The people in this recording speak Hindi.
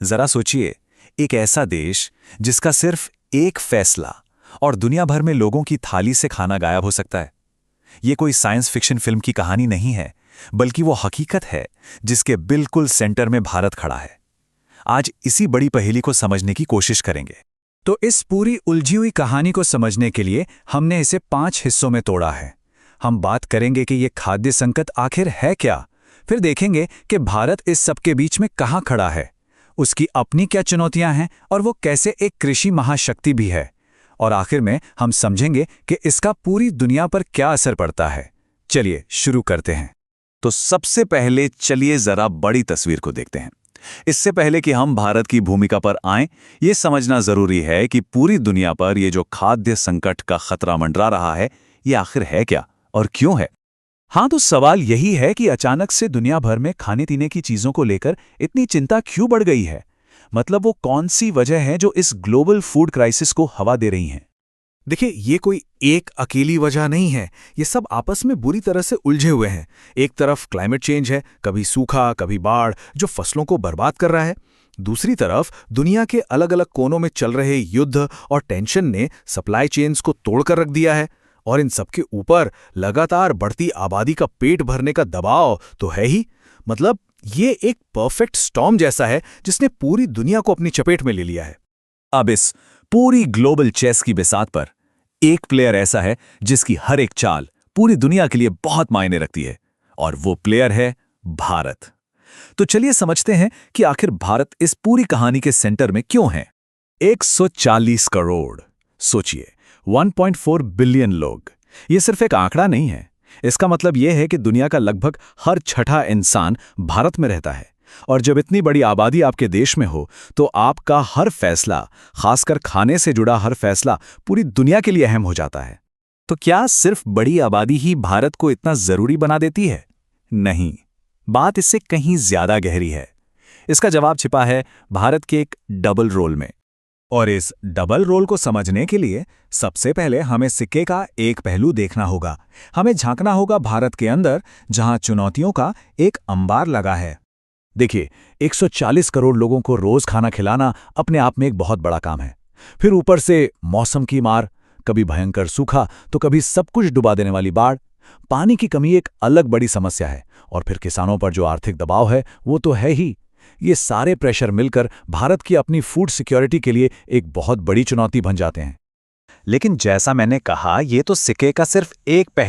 जरा सोचिए, एक ऐसा देश जिसका सिर्फ एक फैसला और दुनिया भर में लोगों की थाली से खाना गायब हो सकता है। ये कोई साइंस फिक्शन फिल्म की कहानी नहीं है, बल्कि वो हकीकत है जिसके बिल्कुल सेंटर में भारत खड़ा है। आज इसी बड़ी पहेली को समझने की कोशिश करेंगे। तो इस पूरी उलझी हुई कहानी को समझने के लिए हमने इसे 5 हिस्सों में तोड़ा है। हम बात करेंगे कि ये खाद्य संकट आखिर है क्या, फिर देखेंगे कि भारत इस सब के बीच में कहाँ खड़ा है, उसकी अपनी क्या चुनौतियां हैं और वो कैसे एक कृषि महाशक्ति भी है, और आखिर में हम समझेंगे कि इसका पूरी दुनिया पर क्या असर पड़ता है। चलिए शुरू करते हैं। तो सबसे पहले चलिए जरा बड़ी तस्वीर को देखते हैं। इससे पहले कि हम भारत की भूमिका पर आएं, ये समझना जरूरी है कि पूरी दुनिया पर ये जो खाद्य संकट का खतरा मंडरा रहा है, ये आखिर है क्या और क्यों है। हाँ, तो सवाल यही है कि अचानक से दुनिया भर में खाने पीने की चीजों को लेकर इतनी चिंता क्यों बढ़ गई है। मतलब वो कौन सी वजह है जो इस ग्लोबल फूड क्राइसिस को हवा दे रही हैं। देखिए, ये कोई एक अकेली वजह नहीं है। ये सब आपस में बुरी तरह से उलझे हुए हैं। एक तरफ क्लाइमेट चेंज है, कभी सूखा कभी बाढ़ जो फसलों को बर्बाद कर रहा है। दूसरी तरफ दुनिया के अलग अलग कोनों में चल रहे युद्ध और टेंशन ने सप्लाई चेन्स को तोड़कर रख दिया है। और इन सबके ऊपर लगातार बढ़ती आबादी का पेट भरने का दबाव तो है ही। मतलब ये एक परफेक्ट स्टॉर्म जैसा है जिसने पूरी दुनिया को अपनी चपेट में ले लिया है। अब इस पूरी ग्लोबल चेस की बिसात पर एक प्लेयर ऐसा है जिसकी हर एक चाल पूरी दुनिया के लिए बहुत मायने रखती है, और वो प्लेयर है भारत। तो चलिए समझते हैं कि आखिर भारत इस पूरी कहानी के सेंटर में क्यों है। 140 करोड़, सोचिए, 1.4 बिलियन लोग। ये सिर्फ एक आंकड़ा नहीं है। इसका मतलब यह है कि दुनिया का लगभग हर छठा इंसान भारत में रहता है। और जब इतनी बड़ी आबादी आपके देश में हो, तो आपका हर फैसला, खासकर खाने से जुड़ा हर फैसला, पूरी दुनिया के लिए अहम हो जाता है। तो क्या सिर्फ बड़ी आबादी ही भारत को इतना जरूरी बना देती है? नहीं, बात इससे कहीं ज्यादा गहरी है। इसका जवाब छिपा है भारत के एक डबल रोल में। और इस डबल रोल को समझने के लिए सबसे पहले हमें सिक्के का एक पहलू देखना होगा। हमें झांकना होगा भारत के अंदर, जहां चुनौतियों का एक अंबार लगा है। देखिए, 140 करोड़ लोगों को रोज खाना खिलाना अपने आप में एक बहुत बड़ा काम है। फिर ऊपर से मौसम की मार, कभी भयंकर सूखा तो कभी सब कुछ डुबा देने वाली बाढ़। पानी की कमी एक अलग बड़ी समस्या है, और फिर किसानों पर जो आर्थिक दबाव है वो तो है ही। ये सारे प्रेशर मिलकर भारत की अपनी फूड सिक्योरिटी के लिए एक बहुत बड़ी चुनौती बन जाते हैं। लेकिन जैसा मैंने कहा, ये तो सिक्के का सिर्फ एक पहलू